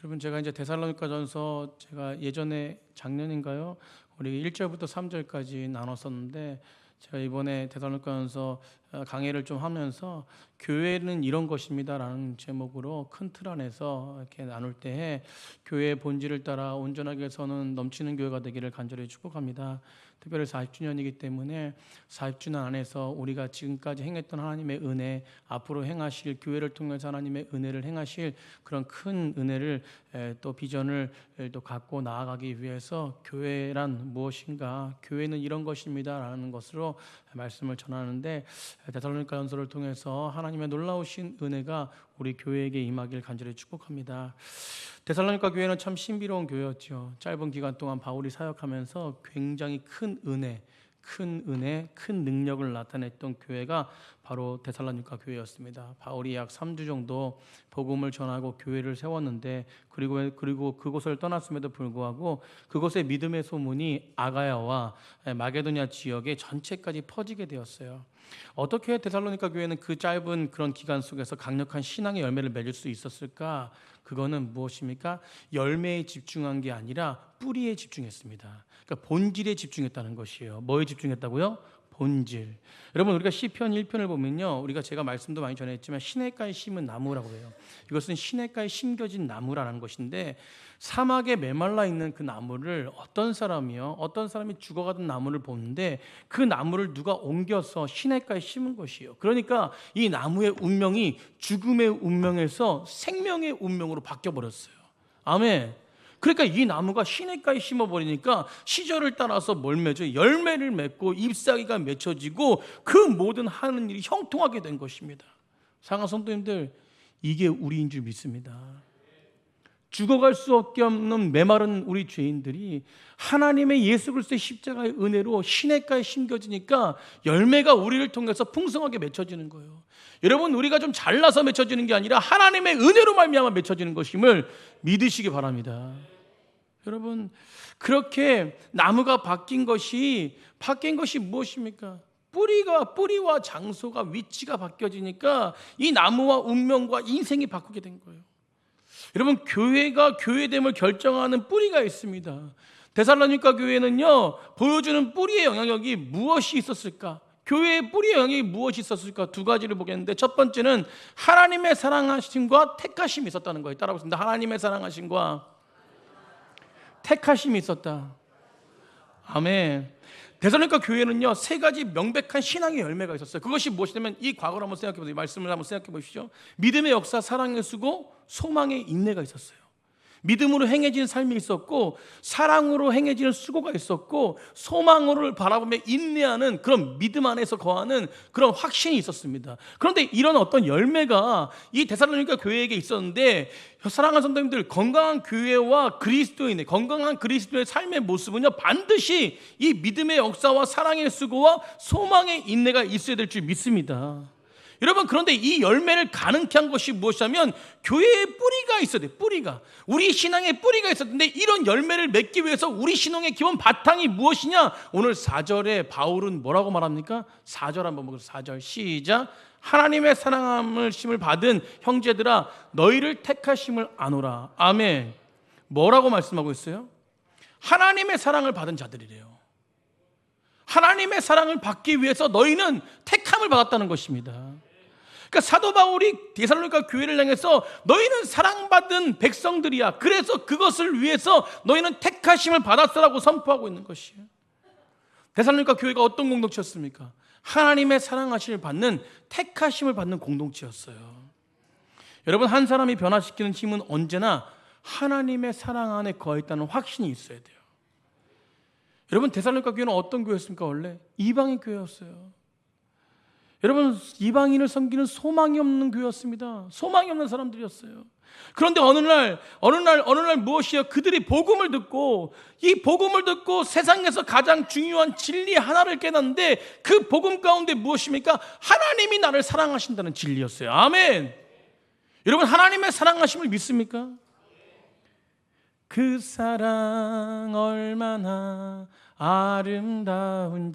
여러분, 제가 이제 데살로니가전서 제가 예전에 작년인가요? 우리 1절부터 3절까지 나눴었는데, 제가 이번에 데살로니가전서 강의를 좀 하면서 교회는 이런 것입니다라는 제목으로 큰 틀 안에서 이렇게 나눌 때에 교회의 본질을 따라 온전하게 서는 넘치는 교회가 되기를 간절히 축복합니다. 특별히 40주년이기 때문에 40주년 안에서 우리가 지금까지 행했던 하나님의 은혜, 앞으로 행하실 교회를 통해서 하나님의 은혜를 행하실 그런 큰 은혜를 또 비전을 또 갖고 나아가기 위해서 교회란 무엇인가, 교회는 이런 것입니다라는 것으로 말씀을 전하는데, 데살로니가전서를 통해서 하나님의 놀라우신 은혜가 우리 교회에게 임하길 간절히 축복합니다. 데살로니가 교회는 참 신비로운 교회였죠. 짧은 기간 동안 바울이 사역하면서 굉장히 큰 은혜, 큰 능력을 나타냈던 교회가 바로 데살로니가 교회였습니다. 바울이 약 3주 정도 복음을 전하고 교회를 세웠는데, 그리고 그곳을 떠났음에도 불구하고 그곳의 믿음의 소문이 아가야와 마게도냐 지역의 전체까지 퍼지게 되었어요. 어떻게 데살로니가 교회는 그 짧은 그런 기간 속에서 강력한 신앙의 열매를 맺을 수 있었을까? 그거는 무엇입니까? 열매에 집중한 게 아니라 뿌리에 집중했습니다. 그러니까 본질에 집중했다는 것이에요. 뭐에 집중했다고요? 본질. 여러분, 우리가 시편 1편을 보면요, 우리가 제가 말씀도 많이 전했지만 시냇가에 심은 나무라고 해요. 이것은 시냇가에 심겨진 나무라는 것인데, 사막에 메말라 있는 그 나무를 어떤 사람이 죽어가던 나무를 보는데 그 나무를 누가 옮겨서 시냇가에 심은 것이에요. 그러니까 이 나무의 운명이 죽음의 운명에서 생명의 운명으로 바뀌어 버렸어요. 아멘. 그러니까 이 나무가 시냇가에 심어버리니까 시절을 따라서 뭘 맺어요? 열매를 맺고 잎사귀가 맺혀지고 그 모든 하는 일이 형통하게 된 것입니다. 사랑하는 성도님들, 이게 우리인 줄 믿습니다. 죽어갈 수밖에 없는 메마른 우리 죄인들이 하나님의 예수 그리스도의 십자가의 은혜로 시냇가에 심겨지니까 열매가 우리를 통해서 풍성하게 맺혀지는 거예요. 여러분, 우리가 좀 잘나서 맺혀지는 게 아니라 하나님의 은혜로 말미암아 맺혀지는 것임을 믿으시기 바랍니다. 여러분, 그렇게 나무가 바뀐 것이 무엇입니까? 뿌리와 장소가, 위치가 바뀌어지니까 이 나무와 운명과 인생이 바꾸게 된 거예요. 여러분, 교회가 교회됨을 결정하는 뿌리가 있습니다. 데살로니가 교회는요, 보여주는 뿌리의 영향력이 무엇이 있었을까? 교회의 뿌리의 영향력이 무엇이 있었을까? 두 가지를 보겠는데, 첫 번째는 하나님의 사랑하심과 택하심이 있었다는 거예요. 따라보겠습니다. 하나님의 사랑하심과 택하심이 있었다. 아멘. 데살로니가 교회는요, 세 가지 명백한 신앙의 열매가 있었어요. 그것이 무엇이냐면, 이 과거를 한번 생각해 보세요. 말씀을 한번 생각해 보십시오. 믿음의 역사, 사랑의 수고, 소망의 인내가 있었어요. 믿음으로 행해지는 삶이 있었고, 사랑으로 행해지는 수고가 있었고, 소망으로 바라보며 인내하는 그런 믿음 안에서 거하는 그런 확신이 있었습니다. 그런데 이런 어떤 열매가 이 데살로니가 교회에게 있었는데, 사랑하는 성도님들, 건강한 교회와 건강한 그리스도의 삶의 모습은요, 반드시 이 믿음의 역사와 사랑의 수고와 소망의 인내가 있어야 될 줄 믿습니다. 여러분, 그런데 이 열매를 가능케 한 것이 무엇이냐면 교회의 뿌리가 있어야 돼요. 뿌리가, 우리 신앙의 뿌리가 있었는데, 이런 열매를 맺기 위해서 우리 신앙의 기본 바탕이 무엇이냐? 오늘 4절에 바울은 뭐라고 말합니까? 4절 한번 보겠습니다. 4절 시작. 하나님의 사랑함을 받은 형제들아, 너희를 택하심을 아노라. 아멘. 뭐라고 말씀하고 있어요? 하나님의 사랑을 받은 자들이래요. 하나님의 사랑을 받기 위해서 너희는 택함을 받았다는 것입니다. 그러니까 사도 바울이 데살로니가 교회를 향해서 너희는 사랑받은 백성들이야, 그래서 그것을 위해서 너희는 택하심을 받았으라고 선포하고 있는 것이에요. 데살로니가 교회가 어떤 공동체였습니까? 하나님의 사랑하심을 받는, 택하심을 받는 공동체였어요. 여러분, 한 사람이 변화시키는 힘은 언제나 하나님의 사랑 안에 거했다는 확신이 있어야 돼요. 여러분, 데살로니가 교회는 어떤 교회였습니까? 원래 이방인 교회였어요. 여러분, 이방인을 섬기는 소망이 없는 교회였습니다. 소망이 없는 사람들이었어요. 그런데 어느 날 무엇이요? 그들이 복음을 듣고, 이 복음을 듣고 세상에서 가장 중요한 진리 하나를 깨닫는데, 그 복음 가운데 무엇입니까? 하나님이 나를 사랑하신다는 진리였어요. 아멘. 여러분, 하나님의 사랑하심을 믿습니까? 그 사랑 얼마나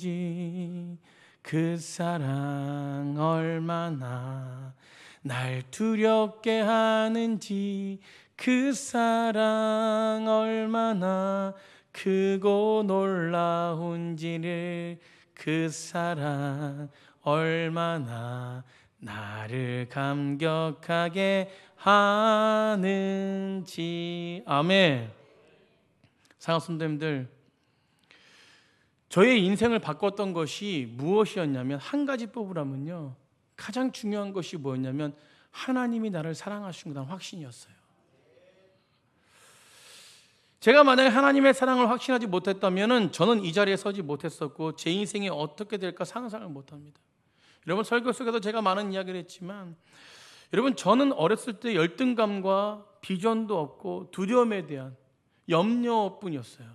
아름다운지, 그 사랑 얼마나 날 두렵게 하는지, 그 사랑 얼마나 크고 놀라운지를, 그 사랑 얼마나 나를 감격하게 하는지. 아멘. 사랑하는 성도님들, 저의 인생을 바꿨던 것이 무엇이었냐면, 한 가지 뽑으라면요, 가장 중요한 것이 뭐였냐면 하나님이 나를 사랑하시는구나 확신이었어요. 제가 만약에 하나님의 사랑을 확신하지 못했다면 저는 이 자리에 서지 못했었고 제 인생이 어떻게 될까 상상을 못합니다. 여러분, 설교 속에서 제가 많은 이야기를 했지만, 여러분, 저는 어렸을 때 열등감과 비전도 없고 두려움에 대한 염려뿐이었어요.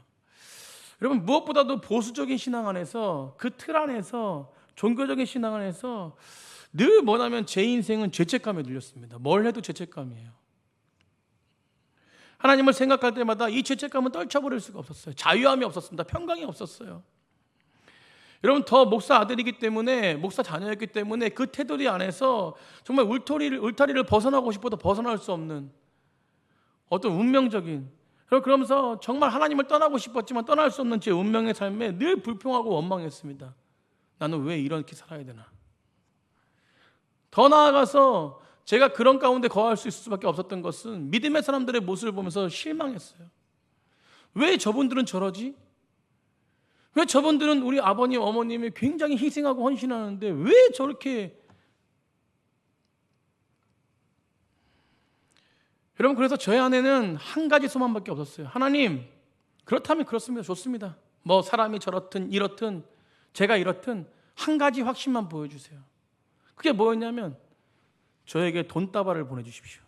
여러분, 무엇보다도 보수적인 신앙 안에서, 그 틀 안에서, 종교적인 신앙 안에서 늘 뭐냐면 제 인생은 죄책감에 눌렸습니다. 뭘 해도 죄책감이에요. 하나님을 생각할 때마다 이 죄책감은 떨쳐버릴 수가 없었어요. 자유함이 없었습니다. 평강이 없었어요. 여러분, 더 목사 아들이기 때문에, 목사 자녀였기 때문에 그 테두리 안에서 정말 울타리를 벗어나고 싶어도 벗어날 수 없는 어떤 운명적인, 그러면서 정말 하나님을 떠나고 싶었지만 떠날 수 없는 제 운명의 삶에 늘 불평하고 원망했습니다. 나는 왜 이렇게 살아야 되나? 더 나아가서 제가 그런 가운데 거할 수 있을 수밖에 없었던 것은 믿음의 사람들의 모습을 보면서 실망했어요. 왜 저분들은 저러지? 왜 저분들은 우리 아버님, 어머님이 굉장히 희생하고 헌신하는데 왜 저렇게? 여러분, 그래서 저희 안에는 한 가지 소망밖에 없었어요. 하나님, 그렇다면 그렇습니다. 좋습니다. 뭐 사람이 저렇든 이렇든 제가 이렇든 한 가지 확신만 보여주세요. 그게 뭐였냐면 저에게 돈다발을 보내주십시오.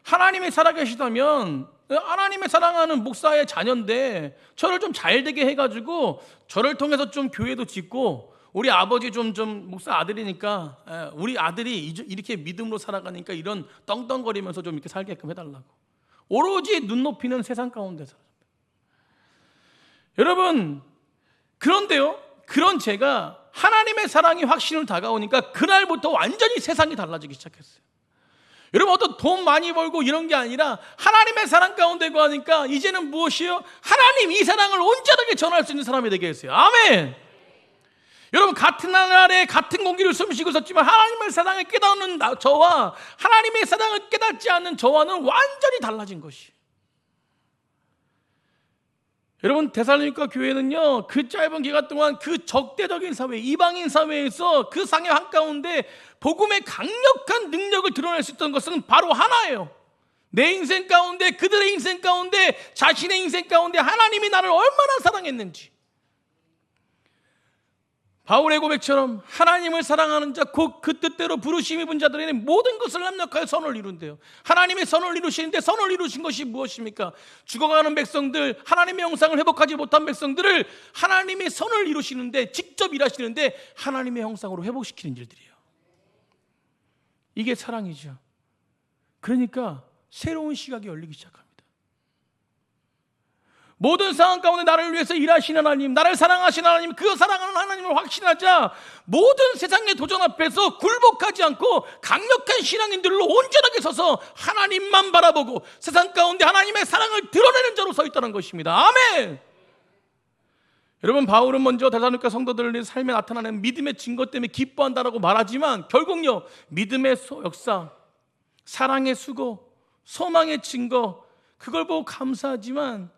하나님이 살아계시다면, 하나님의 사랑하는 목사의 자녀인데 저를 좀 잘되게 해가지고 저를 통해서 좀 교회도 짓고, 우리 아버지 좀 목사 아들이니까 우리 아들이 이렇게 믿음으로 살아가니까 이런 떵떵거리면서 좀 이렇게 살게끔 해달라고. 오로지 눈높이는 세상 가운데 살아요. 여러분, 그런데요, 그런 제가 하나님의 사랑이 확신으로 다가오니까 그날부터 완전히 세상이 달라지기 시작했어요. 여러분, 어떤 돈 많이 벌고 이런 게 아니라 하나님의 사랑 가운데 거하니까 이제는 무엇이요? 하나님 이 사랑을 온전하게 전할 수 있는 사람이 되게 했어요. 아멘. 여러분, 같은 나라에 같은 공기를 숨쉬고 있었지만 하나님의 사랑을 깨닫는 저와 하나님의 사랑을 깨닫지 않는 저와는 완전히 달라진 것이. 여러분, 데살로니가 교회는요, 그 짧은 기간 동안 그 적대적인 사회, 이방인 사회에서 그 상해 한가운데 복음의 강력한 능력을 드러낼 수 있던 것은 바로 하나예요. 내 인생 가운데, 그들의 인생 가운데, 자신의 인생 가운데 하나님이 나를 얼마나 사랑했는지. 바울의 고백처럼 하나님을 사랑하는 자, 곧 그 뜻대로 부르심이 입은 자들에게는 모든 것을 합력하여 선을 이룬대요. 하나님의 선을 이루시는데, 선을 이루신 것이 무엇입니까? 죽어가는 백성들, 하나님의 형상을 회복하지 못한 백성들을 하나님의 선을 이루시는데, 직접 일하시는데 하나님의 형상으로 회복시키는 일들이에요. 이게 사랑이죠. 그러니까 새로운 시각이 열리기 시작합니다. 모든 상황 가운데 나를 위해서 일하시는 하나님, 나를 사랑하시는 하나님, 그 사랑하는 하나님을 확신하자 모든 세상의 도전 앞에서 굴복하지 않고 강력한 신앙인들로 온전하게 서서 하나님만 바라보고 세상 가운데 하나님의 사랑을 드러내는 자로 서 있다는 것입니다. 아멘. 여러분, 바울은 먼저 데살로니가 성도들의 삶에 나타나는 믿음의 증거 때문에 기뻐한다라고 말하지만 결국요, 믿음의 역사, 사랑의 수고, 소망의 증거, 그걸 보고 감사하지만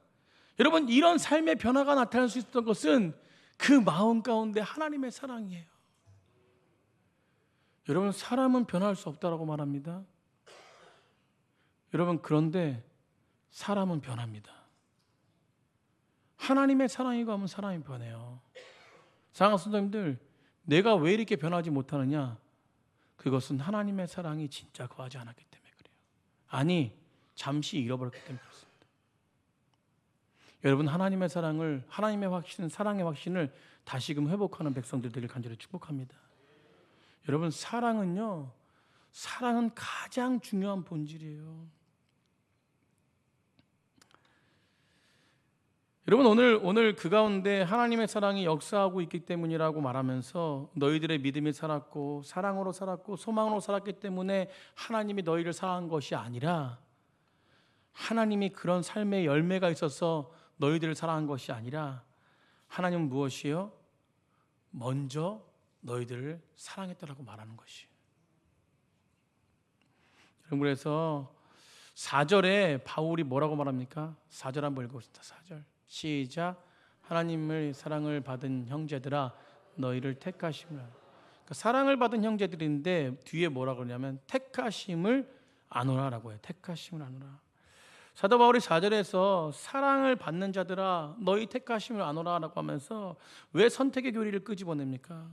여러분, 이런 삶의 변화가 나타날 수 있었던 것은 그 마음 가운데 하나님의 사랑이에요. 여러분, 사람은 변할 수 없다라고 말합니다. 여러분, 그런데 사람은 변합니다. 하나님의 사랑이 가면 사람이 변해요. 사랑하는 성도님들, 내가 왜 이렇게 변하지 못하느냐? 그것은 하나님의 사랑이 진짜 거하지 않았기 때문에 그래요. 아니, 잠시 잃어버렸기 때문에 그렇습니다. 여러분, 하나님의 사랑을, 하나님의 확신, 사랑의 확신을 다시금 회복하는 백성들 되길 간절히 축복합니다. 여러분, 사랑은 가장 중요한 본질이에요. 여러분 오늘 그 가운데 하나님의 사랑이 역사하고 있기 때문이라고 말하면서 너희들의 믿음이 살았고 사랑으로 살았고 소망으로 살았기 때문에 하나님이 너희를 사랑한 것이 아니라 하나님이 그런 삶의 열매가 있어서 너희들을 사랑한 것이 아니라 하나님은 무엇이요? 먼저 너희들을 사랑했다라고 말하는 것이에요. 여러분 그래서 4절에 바울이 뭐라고 말합니까? 4절 한번 읽어봅시다. 4절 시작. 하나님의 사랑을 받은 형제들아 너희를 택하심을. 그러니까 사랑을 받은 형제들인데 뒤에 뭐라고 그러냐면 택하심을 아노라라고 해요. 택하심을 아노라. 사도 바울이 4절에서 사랑을 받는 자들아 너희 택하심을 아노라라고 하면서 왜 선택의 교리를 끄집어냅니까?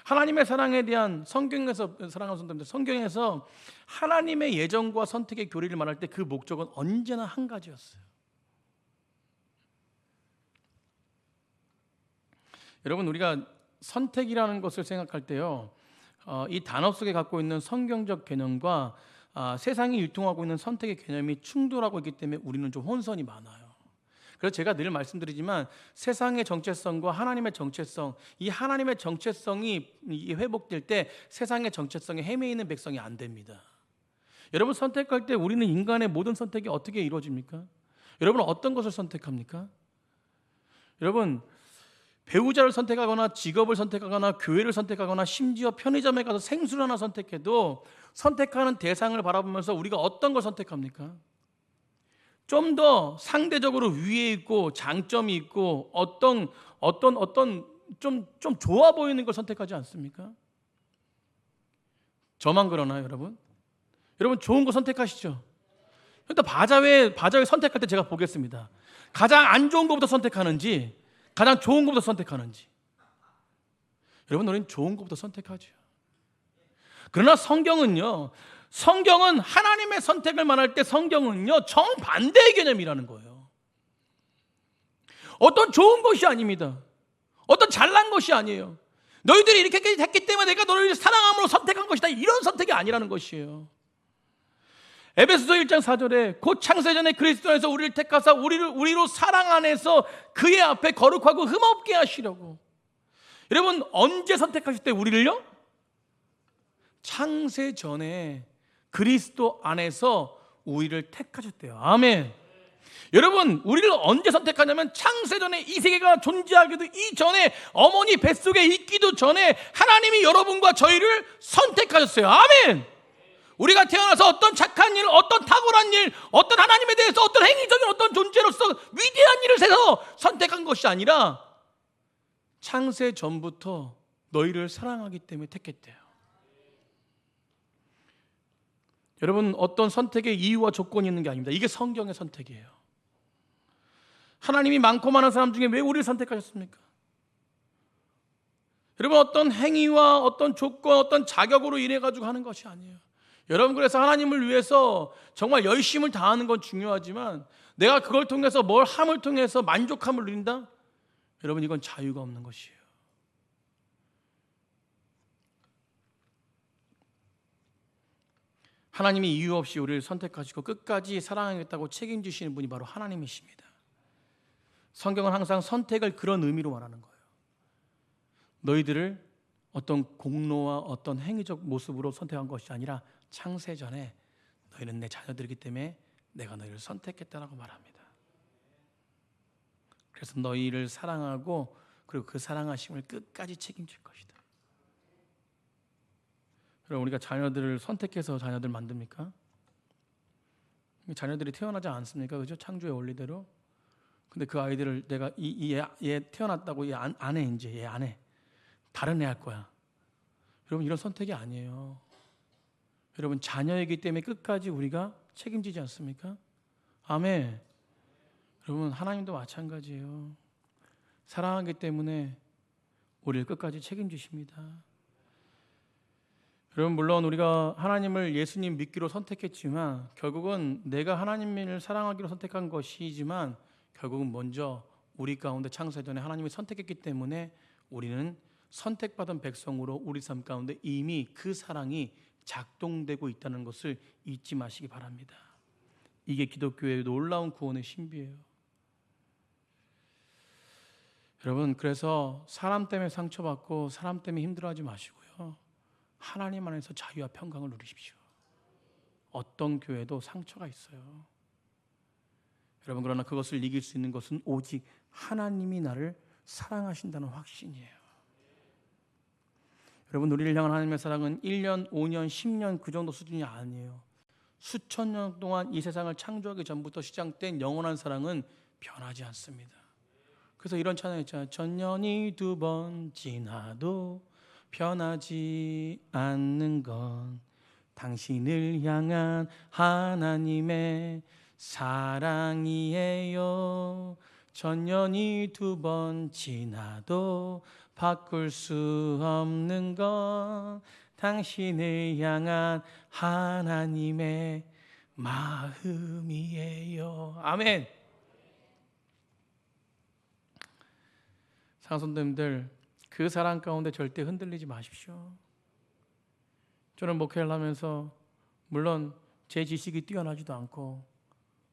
하나님의 사랑에 대한 성경에서 사랑하는 성도님들 성경에서 하나님의 예정과 선택의 교리를 말할 때 그 목적은 언제나 한 가지였어요. 여러분 우리가 선택이라는 것을 생각할 때요, 이 단어 속에 갖고 있는 성경적 개념과 세상이 유통하고 있는 선택의 개념이 충돌하고 있기 때문에 우리는 좀 혼선이 많아요. 그래서 제가 늘 말씀드리지만 세상의 정체성과 하나님의 정체성, 이 하나님의 정체성이 회복될 때 세상의 정체성에 헤매이는 백성이 안 됩니다. 여러분 선택할 때 우리는 인간의 모든 선택이 어떻게 이루어집니까? 여러분 어떤 것을 선택합니까? 여러분 배우자를 선택하거나 직업을 선택하거나 교회를 선택하거나 심지어 편의점에 가서 생수를 하나 선택해도 선택하는 대상을 바라보면서 우리가 어떤 걸 선택합니까? 좀 더 상대적으로 위에 있고 장점이 있고 어떤 좀 좋아 보이는 걸 선택하지 않습니까? 저만 그러나요, 여러분? 여러분 좋은 거 선택하시죠? 일단 바자회 선택할 때 제가 보겠습니다. 가장 안 좋은 것부터 선택하는지 가장 좋은 것부터 선택하는지. 여러분 우리는 좋은 것부터 선택하죠. 그러나 성경은 하나님의 선택을 말할 때 성경은요 정반대의 개념이라는 거예요. 어떤 좋은 것이 아닙니다. 어떤 잘난 것이 아니에요. 너희들이 이렇게 했기 때문에 내가 너희를 사랑함으로 선택한 것이다, 이런 선택이 아니라는 것이에요. 에베소서 1장 4절에 곧 창세전에 그리스도 안에서 우리를 택하사 우리로 사랑 안에서 그의 앞에 거룩하고 흠없게 하시려고. 여러분 언제 선택하실 때 우리를요? 창세전에 그리스도 안에서 우리를 택하셨대요. 아멘. 여러분 우리를 언제 선택하냐면 창세전에 이 세계가 존재하기도 이전에 어머니 뱃속에 있기도 전에 하나님이 여러분과 저희를 선택하셨어요. 아멘. 우리가 태어나서 어떤 착한 일, 어떤 탁월한 일, 어떤 하나님에 대해서 어떤 행위적인 어떤 존재로서 위대한 일을 해서 선택한 것이 아니라 창세 전부터 너희를 사랑하기 때문에 택했대요. 여러분 어떤 선택의 이유와 조건이 있는 게 아닙니다. 이게 성경의 선택이에요. 하나님이 많고 많은 사람 중에 왜 우리를 선택하셨습니까? 여러분 어떤 행위와 어떤 조건, 어떤 자격으로 인해 가지고 하는 것이 아니에요. 여러분 그래서 하나님을 위해서 정말 열심을 다하는 건 중요하지만 내가 그걸 통해서 뭘 함을 통해서 만족함을 누린다? 여러분 이건 자유가 없는 것이에요. 하나님이 이유 없이 우리를 선택하시고 끝까지 사랑하겠다고 책임지시는 분이 바로 하나님이십니다. 성경은 항상 선택을 그런 의미로 말하는 거예요. 너희들을 어떤 공로와 어떤 행위적 모습으로 선택한 것이 아니라 창세전에 너희는 내 자녀들이기 때문에 내가 너희를 선택했다라고 말합니다. 그래서 너희를 사랑하고 그리고 그 사랑하심을 끝까지 책임질 것이다. 그럼 우리가 자녀들을 선택해서 자녀들 만듭니까? 자녀들이 태어나지 않습니까? 그죠? 창조의 원리대로. 근데 그 아이들을 내가 얘 태어났다고 얘 안 해, 이제 얘 안 해. 다른 애 할 거야. 여러분 이런 선택이 아니에요. 여러분 자녀이기 때문에 끝까지 우리가 책임지지 않습니까? 아멘. 여러분 하나님도 마찬가지예요. 사랑하기 때문에 우리를 끝까지 책임지십니다. 여러분 물론 우리가 하나님을 예수님 믿기로 선택했지만 결국은 내가 하나님을 사랑하기로 선택한 것이지만 결국은 먼저 우리 가운데 창세전에 하나님이 선택했기 때문에 우리는 선택받은 백성으로 우리 삶 가운데 이미 그 사랑이 작동되고 있다는 것을 잊지 마시기 바랍니다. 이게 기독교의 놀라운 구원의 신비예요. 여러분, 그래서 사람 때문에 상처받고 사람 때문에 힘들어하지 마시고요. 하나님 안에서 자유와 평강을 누리십시오. 어떤 교회도 상처가 있어요. 여러분, 그러나 그것을 이길 수 있는 것은 오직 하나님이 나를 사랑하신다는 확신이에요. 여러분, 우리를 향한 하나님의 사랑은 1년, 5년, 10년 그 정도 수준이 아니에요. 수천 년 동안 이 세상을 창조하기 전부터 시작된 영원한 사랑은 변하지 않습니다. 그래서 이런 찬양 있잖아요. 천년이 2번 지나도 변하지 않는 건 당신을 향한 하나님의 사랑이에요. 천년이 2번 지나도 바꿀 수 없는 건 당신을 향한 하나님의 마음이에요. 아멘. 사랑성도님들, 그 사랑 가운데 절대 흔들리지 마십시오. 저는 목회를 하면서 물론 제 지식이 뛰어나지도 않고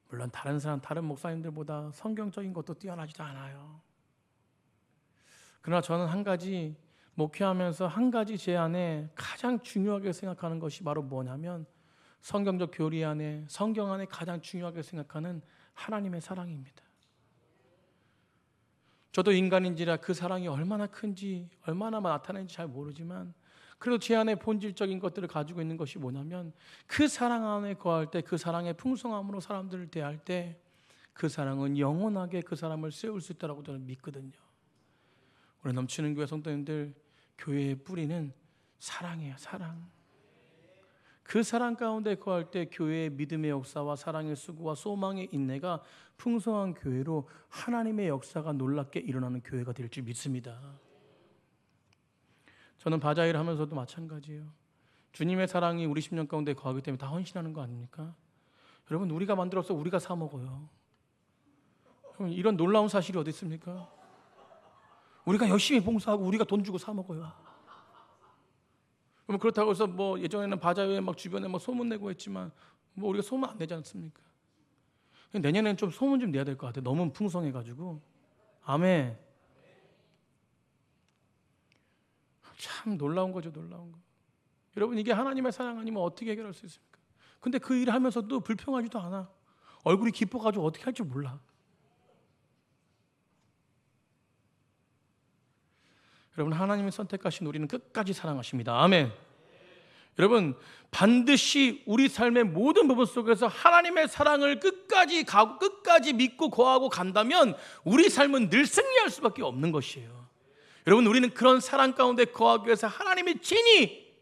물론 다른 목사님들보다 성경적인 것도 뛰어나지도 않아요. 그러나 저는 한 가지 목회하면서 한 가지 제 안에 가장 중요하게 생각하는 것이 바로 뭐냐면 성경적 교리 안에 성경 안에 가장 중요하게 생각하는 하나님의 사랑입니다. 저도 인간인지라 그 사랑이 얼마나 큰지 얼마나 나타나는지 잘 모르지만 그래도 제 안에 본질적인 것들을 가지고 있는 것이 뭐냐면 그 사랑 안에 거할 때 그 사랑의 풍성함으로 사람들을 대할 때 그 사랑은 영원하게 그 사람을 세울 수 있다고 저는 믿거든요. 우리 넘치는 교회 성도님들, 교회의 뿌리는 사랑이에요. 사랑. 그 사랑 가운데 거할 때 교회의 믿음의 역사와 사랑의 수고와 소망의 인내가 풍성한 교회로 하나님의 역사가 놀랍게 일어나는 교회가 될 줄 믿습니다. 저는 바자회를 하면서도 마찬가지예요. 주님의 사랑이 우리 10년 가운데 거하기 때문에 다 헌신하는 거 아닙니까? 여러분, 우리가 만들어서 우리가 사 먹어요. 이런 놀라운 사실이 어디 있습니까? 우리가 열심히 봉사하고 우리가 돈 주고 사 먹어요. 그럼 그렇다고 해서 뭐 예전에는 바자회 막 주변에 막 소문 내고 했지만 뭐 우리가 소문 안 내지 않습니까? 내년에는 좀 소문 좀 내야 될 것 같아요. 너무 풍성해가지고. 아멘. 참 놀라운 거죠, 놀라운 거. 여러분, 이게 하나님의 사랑 아니면 어떻게 해결할 수 있습니까? 근데 그 일을 하면서도 불평하지도 않아. 얼굴이 기뻐가지고 어떻게 할지 몰라. 여러분, 하나님이 선택하신 우리는 끝까지 사랑하십니다. 아멘. 여러분, 반드시 우리 삶의 모든 부분 속에서 하나님의 사랑을 끝까지 믿고 거하고 간다면 우리 삶은 늘 승리할 수밖에 없는 것이에요. 여러분, 우리는 그런 사랑 가운데 거하기 위해서 하나님이 친히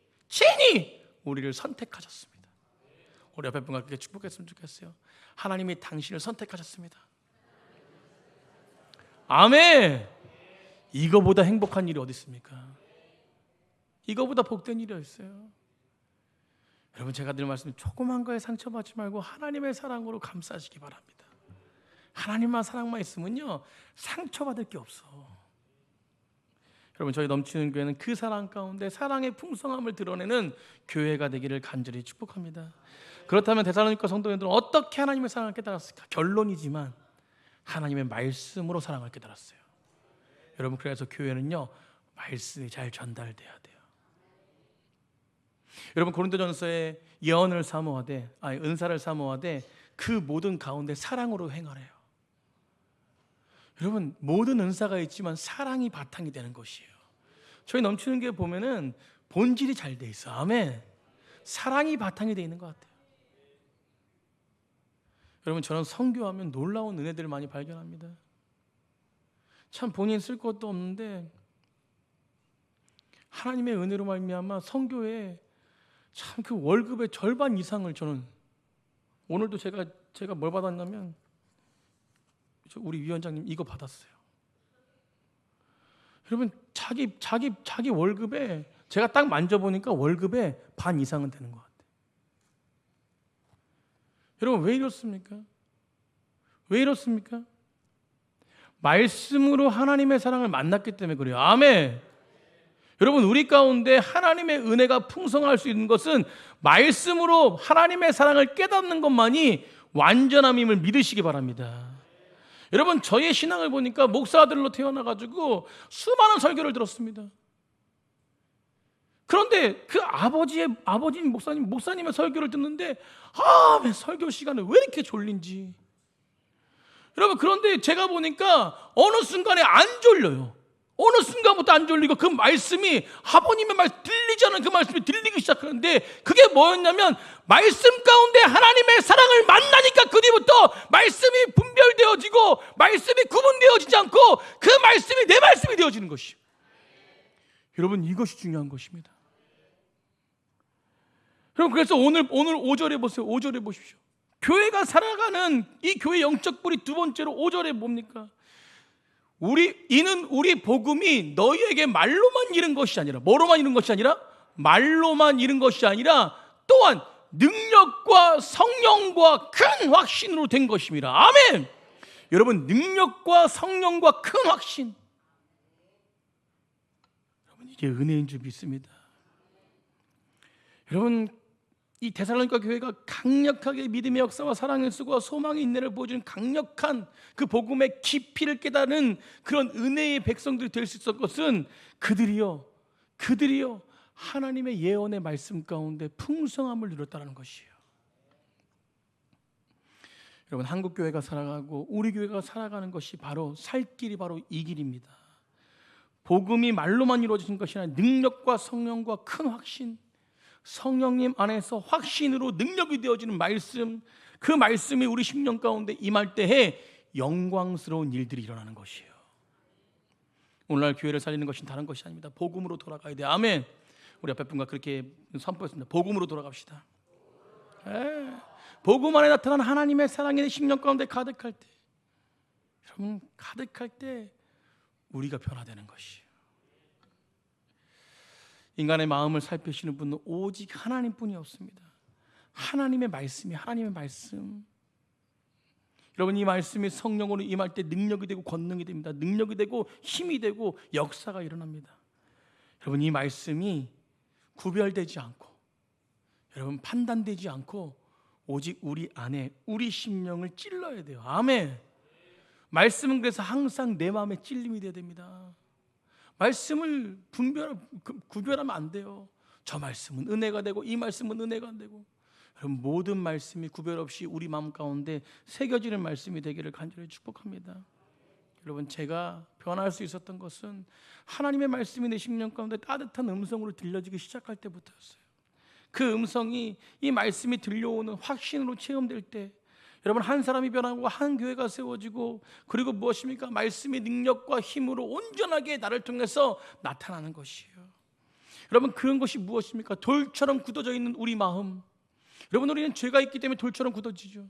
우리를 선택하셨습니다. 우리 옆에 분과 그렇게 축복했으면 좋겠어요. 하나님이 당신을 선택하셨습니다. 아멘. 이거보다 행복한 일이 어디 있습니까? 이거보다 복된 일이 있어요. 여러분, 제가 늘 말씀, 조그만 거에 상처받지 말고 하나님의 사랑으로 감싸시기 바랍니다. 하나님만 사랑만 있으면요, 상처받을 게 없어. 여러분, 저희 넘치는 교회는 그 사랑 가운데 사랑의 풍성함을 드러내는 교회가 되기를 간절히 축복합니다. 그렇다면 데살로니가 성도님들은 어떻게 하나님의 사랑을 깨달았을까? 결론이지만 하나님의 말씀으로 사랑을 깨달았어요. 여러분, 그래서 교회는요, 말씀이 잘 전달돼야 돼요. 여러분, 고린도전서에 예언을 사모하되, 은사를 사모하되 그 모든 가운데 사랑으로 행하래요. 여러분, 모든 은사가 있지만 사랑이 바탕이 되는 것이에요. 저희 넘치는 게 보면은 본질이 잘 돼 있어. 아멘. 사랑이 바탕이 돼 있는 것 같아요. 여러분, 저는 선교하면 놀라운 은혜들을 많이 발견합니다. 참 본인 쓸 것도 없는데 하나님의 은혜로 말미암아 선교에 참 그 월급의 절반 이상을 저는 오늘도 제가 뭘 받았냐면 우리 위원장님 이거 받았어요. 여러분, 자기 월급에 제가 딱 만져보니까 월급의 반 이상은 되는 것 같아요. 여러분, 왜 이렇습니까? 왜 이렇습니까? 말씀으로 하나님의 사랑을 만났기 때문에 그래요. 아멘. 여러분, 우리 가운데 하나님의 은혜가 풍성할 수 있는 것은 말씀으로 하나님의 사랑을 깨닫는 것만이 완전함임을 믿으시기 바랍니다. 여러분, 저의 신앙을 보니까 목사들로 태어나가지고 수많은 설교를 들었습니다. 그런데 그 아버님 목사님의 설교를 듣는데 왜 설교 시간에 왜 이렇게 졸린지. 여러분, 그런데 제가 보니까 어느 순간에 안 졸려요. 어느 순간부터 안 졸리고 그 말씀이, 아버님의 말씀, 들리지 않은 그 말씀이 들리기 시작하는데, 그게 뭐였냐면 말씀 가운데 하나님의 사랑을 만나니까 그 뒤부터 말씀이 분별되어지고 말씀이 구분되어지지 않고 그 말씀이 내 말씀이 되어지는 것이요. 여러분, 이것이 중요한 것입니다. 여러분, 그래서 오늘 5절에 보세요. 5절에 보십시오. 교회가 살아가는 이 교회 영적 뿌리 두 번째로 5절에 뭡니까? 이는 우리 복음이 너희에게 말로만 이른 것이 아니라, 뭐로만 이른 것이 아니라, 말로만 이른 것이 아니라 또한 능력과 성령과 큰 확신으로 된 것입니다. 아멘. 여러분, 능력과 성령과 큰 확신, 여러분, 이게 은혜인 줄 믿습니다. 여러분, 이 데살로니가 교회가 강력하게 믿음의 역사와 사랑의 수고와 소망의 인내를 보여주는 강력한 그 복음의 깊이를 깨달은 그런 은혜의 백성들이 될 수 있었던 것은 그들이요 하나님의 예언의 말씀 가운데 풍성함을 누렸다는 것이에요. 여러분, 한국 교회가 살아가고 우리 교회가 살아가는 것이 바로 살 길이 바로 이 길입니다. 복음이 말로만 이루어지는 것이 아니라 능력과 성령과 큰 확신, 성령님 안에서 확신으로 능력이 되어지는 말씀, 그 말씀이 우리 심령 가운데 임할 때에 영광스러운 일들이 일어나는 것이에요. 오늘날 교회를 살리는 것은 다른 것이 아닙니다. 복음으로 돌아가야 돼요. 아멘. 우리 앞에 분과 그렇게 선포했습니다. 복음으로 돌아갑시다. 복음 안에 나타난 하나님의 사랑이 내 심령 가운데 가득할 때, 여러분, 가득할 때 우리가 변화되는 것이에요. 인간의 마음을 살피시는 분은 오직 하나님뿐이 없습니다. 하나님의 말씀이, 하나님의 말씀. 여러분, 이 말씀이 성령으로 임할 때 능력이 되고 권능이 됩니다. 능력이 되고 힘이 되고 역사가 일어납니다. 여러분, 이 말씀이 구별되지 않고, 여러분, 판단되지 않고 오직 우리 안에, 우리 심령을 찔러야 돼요. 아멘. 말씀은 그래서 항상 내 마음에 찔림이 되어야 됩니다. 말씀을 구별하면 안 돼요. 저 말씀은 은혜가 되고 이 말씀은 은혜가 안 되고. 여러분, 모든 말씀이 구별 없이 우리 마음 가운데 새겨지는 말씀이 되기를 간절히 축복합니다. 여러분, 제가 변할 수 있었던 것은 하나님의 말씀이 내 심령 가운데 따뜻한 음성으로 들려지기 시작할 때부터였어요. 그 음성이, 이 말씀이 들려오는 확신으로 체험될 때, 여러분, 한 사람이 변하고 한 교회가 세워지고, 그리고 무엇입니까? 말씀의 능력과 힘으로 온전하게 나를 통해서 나타나는 것이에요. 여러분, 그런 것이 무엇입니까? 돌처럼 굳어져 있는 우리 마음. 여러분, 우리는 죄가 있기 때문에 돌처럼 굳어지죠.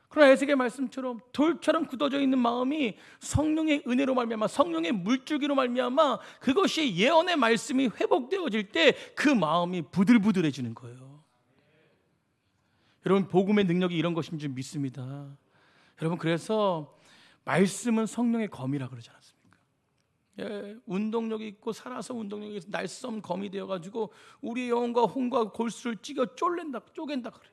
그러나 에스겔 말씀처럼 돌처럼 굳어져 있는 마음이 성령의 은혜로 말미암아, 성령의 물줄기로 말미암아 그것이 예언의 말씀이 회복되어질 때 그 마음이 부들부들해지는 거예요. 여러분, 복음의 능력이 이런 것인 줄 믿습니다. 여러분, 그래서 말씀은 성령의 검이라 그러지 않았습니까? 운동력이 있고 살아서 운동력이 있어 날쌘 검이 되어가지고 우리의 영혼과 혼과 골수를 쪼갠다 그래요.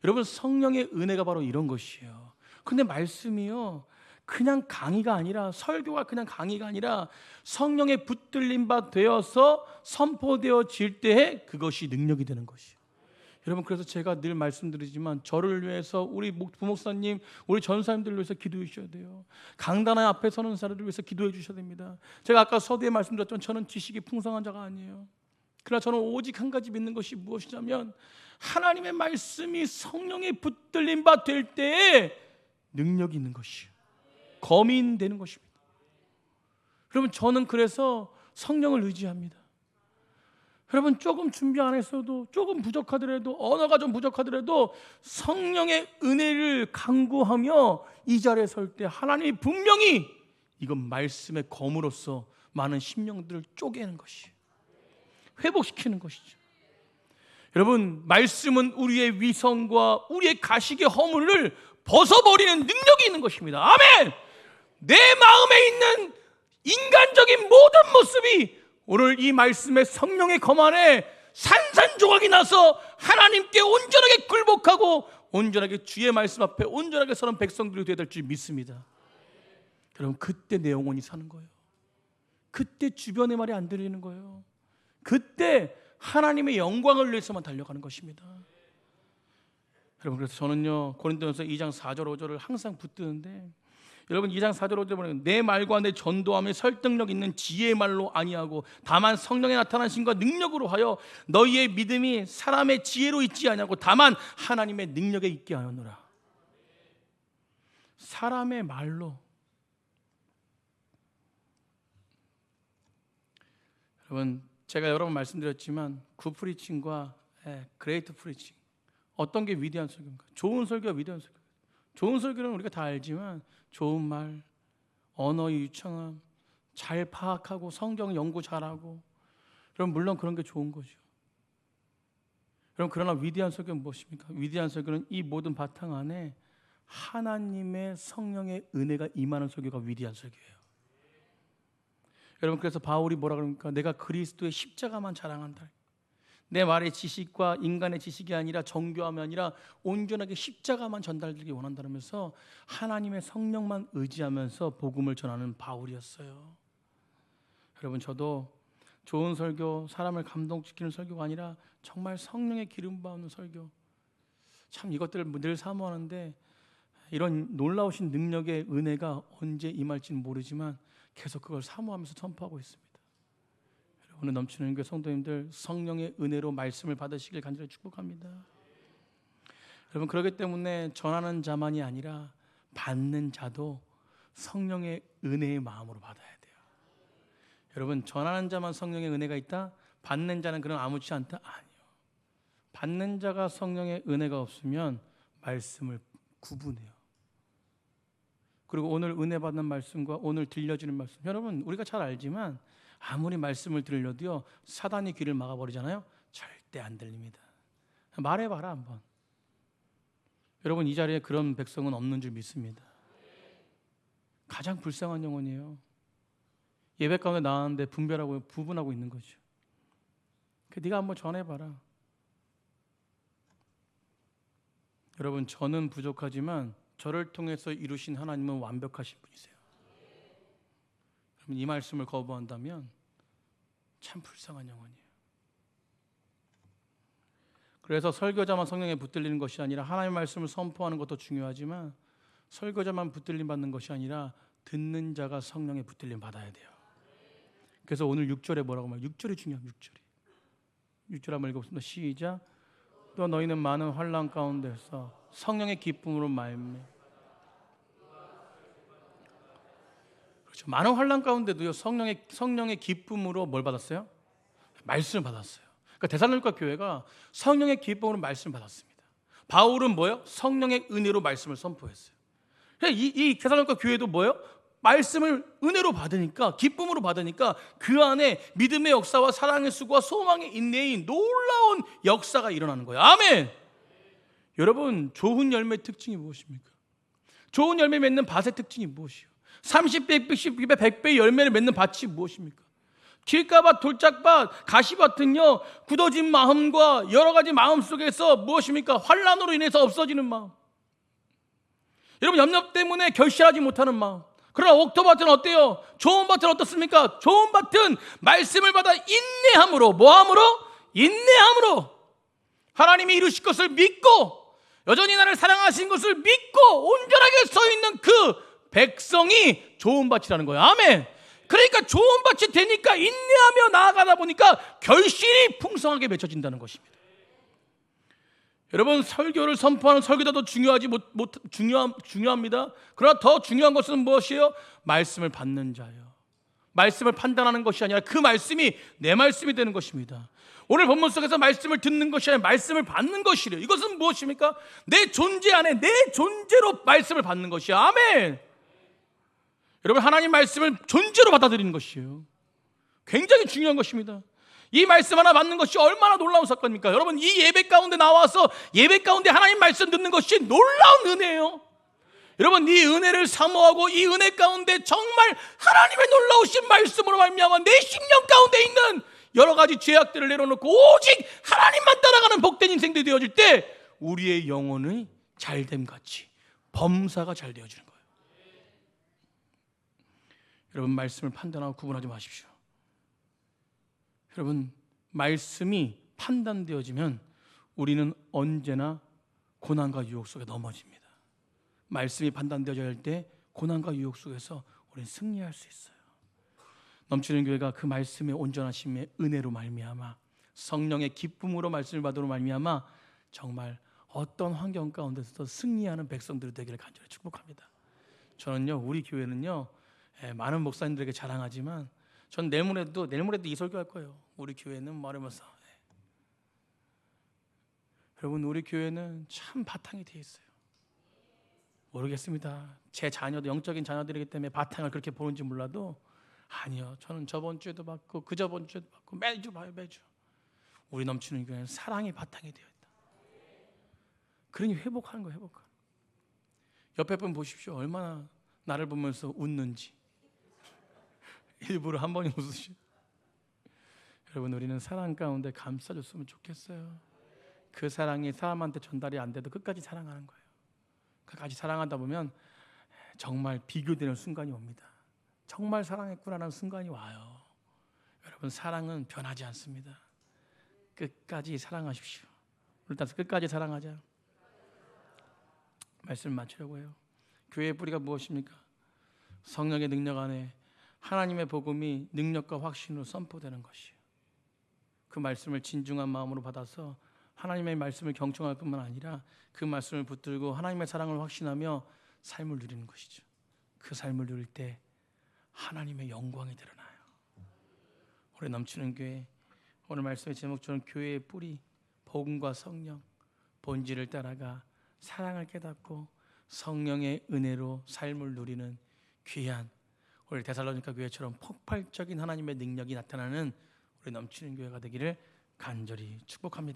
여러분, 성령의 은혜가 바로 이런 것이에요. 근데 말씀이요, 그냥 강의가 아니라, 설교가 그냥 강의가 아니라 성령의 붙들림 바 되어서 선포되어질 때에 그것이 능력이 되는 것이에요. 여러분, 그래서 제가 늘 말씀드리지만 저를 위해서, 우리 부목사님, 우리 전사님들을 위해서 기도해 주셔야 돼요. 강단 앞에 서는 사람들을 위해서 기도해 주셔야 됩니다. 제가 아까 서두에 말씀드렸지만 저는 지식이 풍성한 자가 아니에요. 그러나 저는 오직 한 가지 믿는 것이 무엇이냐면 하나님의 말씀이 성령의 붙들림 바 될 때에 능력이 있는 것이에요. 검이 되는 것입니다. 여러분, 저는 그래서 성령을 의지합니다. 여러분, 조금 준비 안 했어도, 조금 부족하더라도, 언어가 좀 부족하더라도 성령의 은혜를 간구하며 이 자리에 설 때 하나님이 분명히 이건 말씀의 검으로서 많은 심령들을 쪼개는 것이에요. 회복시키는 것이죠. 여러분, 말씀은 우리의 위선과 우리의 가식의 허물을 벗어버리는 능력이 있는 것입니다. 아멘! 내 마음에 있는 인간적인 모든 모습이 오늘 이 말씀의 성령의 검 안에 산산조각이 나서 하나님께 온전하게 굴복하고 온전하게 주의 말씀 앞에 온전하게 서는 백성들이 되어야 될 줄 믿습니다. 여러분, 그때 내 영혼이 사는 거예요. 그때 주변의 말이 안 들리는 거예요. 그때 하나님의 영광을 위해서만 달려가는 것입니다. 여러분, 그래서 저는요 고린도전서 2장 4절 5절을 항상 붙드는데, 여러분 2장 4절 5절에 보면 내 말과 내 전도함에 설득력 있는 지혜의 말로 아니하고 다만 성령의 나타나심과 능력으로 하여 너희의 믿음이 사람의 지혜로 있지 아니하고 다만 하나님의 능력에 있게 하였노라. 사람의 말로. 여러분, 제가 여러 번 말씀드렸지만 굿프리칭과 그레이트 프리칭, 어떤 게 위대한 설교인가? 좋은 설교가 위대한 설교. 좋은 설교는 우리가 다 알지만 좋은 말, 언어의 유창함, 잘 파악하고 성경 연구 잘하고, 여러분 물론 그런 게 좋은 거죠. 여러분, 그러나 위대한 설교는 무엇입니까? 위대한 설교는 이 모든 바탕 안에 하나님의 성령의 은혜가 임하는 설교가 위대한 설교예요. 여러분, 그래서 바울이 뭐라 그럽니까? 내가 그리스도의 십자가만 자랑한다. 내 말의 지식과 인간의 지식이 아니라 정교함이 아니라 온전하게 십자가만 전달되기 원한다면서 하나님의 성령만 의지하면서 복음을 전하는 바울이었어요. 여러분, 저도 좋은 설교, 사람을 감동시키는 설교가 아니라 정말 성령의 기름 부은 설교, 참 이것들을 늘 사모하는데 이런 놀라우신 능력의 은혜가 언제 임할지는 모르지만 계속 그걸 사모하면서 선포하고 있습니다. 오늘 넘치는 교회 성도님들, 성령의 은혜로 말씀을 받으시길 간절히 축복합니다. 여러분, 그렇기 때문에 전하는 자만이 아니라 받는 자도 성령의 은혜의 마음으로 받아야 돼요. 여러분, 전하는 자만 성령의 은혜가 있다? 받는 자는 그런 아무렇지 않다? 아니요. 받는 자가 성령의 은혜가 없으면 말씀을 구분해요. 그리고 오늘 은혜 받는 말씀과 오늘 들려주는 말씀, 여러분 우리가 잘 알지만 아무리 말씀을 들려도요 사단이 귀를 막아버리잖아요. 절대 안 들립니다. 말해봐라 한번. 여러분, 이 자리에 그런 백성은 없는 줄 믿습니다. 가장 불쌍한 영혼이에요. 예배 가운데 나왔는데 부분하고 있는 거죠. 네가 한번 전해봐라. 여러분, 저는 부족하지만 저를 통해서 이루신 하나님은 완벽하신 분이세요. 그러면 이 말씀을 거부한다면 참 불쌍한 영혼이에요. 그래서 설교자만 성령에 붙들리는 것이 아니라 하나님의 말씀을 선포하는 것도 중요하지만 설교자만 붙들림 받는 것이 아니라 듣는 자가 성령에 붙들림 받아야 돼요. 그래서 오늘 6절에 뭐라고 말해요? 6절이 중요합니다. 6절 한번 읽어보겠습니다. 시작. 또 너희는 많은 환난 가운데서 성령의 기쁨으로 말미암아. 그렇죠. 많은 환난 가운데도요 성령의 기쁨으로 뭘 받았어요? 말씀을 받았어요. 그러니까 데살로니가 교회가 성령의 기쁨으로 말씀을 받았습니다. 바울은 뭐예요? 성령의 은혜로 말씀을 선포했어요. 이 데살로니가 교회도 뭐예요? 말씀을 은혜로 받으니까, 기쁨으로 받으니까 그 안에 믿음의 역사와 사랑의 수고와 소망의 인내의 놀라운 역사가 일어나는 거예요. 아멘. 여러분, 좋은 열매의 특징이 무엇입니까? 좋은 열매 맺는 밭의 특징이 무엇이요? 30배, 60배, 100배 열매를 맺는 밭이 무엇입니까? 길가밭, 돌짝밭, 가시밭은요 굳어진 마음과 여러 가지 마음 속에서 무엇입니까? 환난으로 인해서 없어지는 마음, 여러분 염려 때문에 결실하지 못하는 마음. 그러나 옥토밭은 어때요? 좋은 밭은 어떻습니까? 좋은 밭은 말씀을 받아 인내함으로, 뭐함으로? 인내함으로 하나님이 이루실 것을 믿고 여전히 나를 사랑하신 것을 믿고 온전하게 서 있는 그 백성이 좋은 밭이라는 거예요. 아멘. 그러니까 좋은 밭이 되니까 인내하며 나아가다 보니까 결실이 풍성하게 맺혀진다는 것입니다. 여러분, 설교를 선포하는 설교자도 중요합니다. 그러나 더 중요한 것은 무엇이에요? 말씀을 받는 자예요. 말씀을 판단하는 것이 아니라 그 말씀이 내 말씀이 되는 것입니다. 오늘 본문 속에서 말씀을 듣는 것이 아니라 말씀을 받는 것이래요. 이것은 무엇입니까? 내 존재 안에 내 존재로 말씀을 받는 것이야. 아멘. 여러분, 하나님 말씀을 존재로 받아들이는 것이에요. 굉장히 중요한 것입니다. 이 말씀 하나 받는 것이 얼마나 놀라운 사건입니까? 여러분, 이 예배 가운데 나와서 예배 가운데 하나님 말씀 듣는 것이 놀라운 은혜예요. 여러분, 이 은혜를 사모하고 이 은혜 가운데 정말 하나님의 놀라우신 말씀으로 말미암아 내 심령 가운데 있는 여러 가지 죄악들을 내려놓고 오직 하나님만 따라가는 복된 인생들이 되어질 때 우리의 영혼이 잘됨 같이 범사가 잘 되어지는 거예요. 여러분, 말씀을 판단하고 구분하지 마십시오. 여러분, 말씀이 판단되어지면 우리는 언제나 고난과 유혹 속에 넘어집니다. 말씀이 판단되어져야 할 때 고난과 유혹 속에서 우리는 승리할 수 있어요. 넘치는 교회가 그 말씀의 온전하심의 은혜로 말미암아, 성령의 기쁨으로 말씀을 받으로 말미암아 정말 어떤 환경 가운데서도 승리하는 백성들이 되기를 간절히 축복합니다. 저는요, 우리 교회는요, 많은 목사님들에게 자랑하지만 전 내일 모레도 이 설교할 거예요. 우리 교회는 말하면서 여러분, 우리 교회는 참 바탕이 돼 있어요. 모르겠습니다. 제 자녀도 영적인 자녀들이기 때문에 바탕을 그렇게 보는지 몰라도, 아니요, 저는 저번 주에도 받고 그 저번 주에도 받고 매주 봐요. 매주. 우리 넘치는 교회는 사랑이 바탕이 되어 있다. 그러니 회복하는 거예요. 회복하는. 옆에 분 보십시오. 얼마나 나를 보면서 웃는지. 일부러 한 번이 웃으시오. 여러분, 우리는 사랑 가운데 감싸줬으면 좋겠어요. 그 사랑이 사람한테 전달이 안 돼도 끝까지 사랑하는 거예요. 끝까지 사랑하다 보면 정말 비교되는 순간이 옵니다. 정말 사랑했구나라는 순간이 와요. 여러분, 사랑은 변하지 않습니다. 끝까지 사랑하십시오. 우리 다시 끝까지 사랑하자. 말씀 마치려고 해요. 교회의 뿌리가 무엇입니까? 성령의 능력 안에 하나님의 복음이 능력과 확신으로 선포되는 것이에요. 그 말씀을 진중한 마음으로 받아서 하나님의 말씀을 경청할 뿐만 아니라 그 말씀을 붙들고 하나님의 사랑을 확신하며 삶을 누리는 것이죠. 그 삶을 누릴 때 하나님의 영광이 드러나요. 우리 넘치는 교회, 오늘 말씀의 제목처럼 교회의 뿌리, 복음과 성령, 본질을 따라가 사랑을 깨닫고 성령의 은혜로 삶을 누리는 귀한 우리 데살로니가 교회처럼 폭발적인 하나님의 능력이 나타나는 우리 넘치는 교회가 되기를 간절히 축복합니다.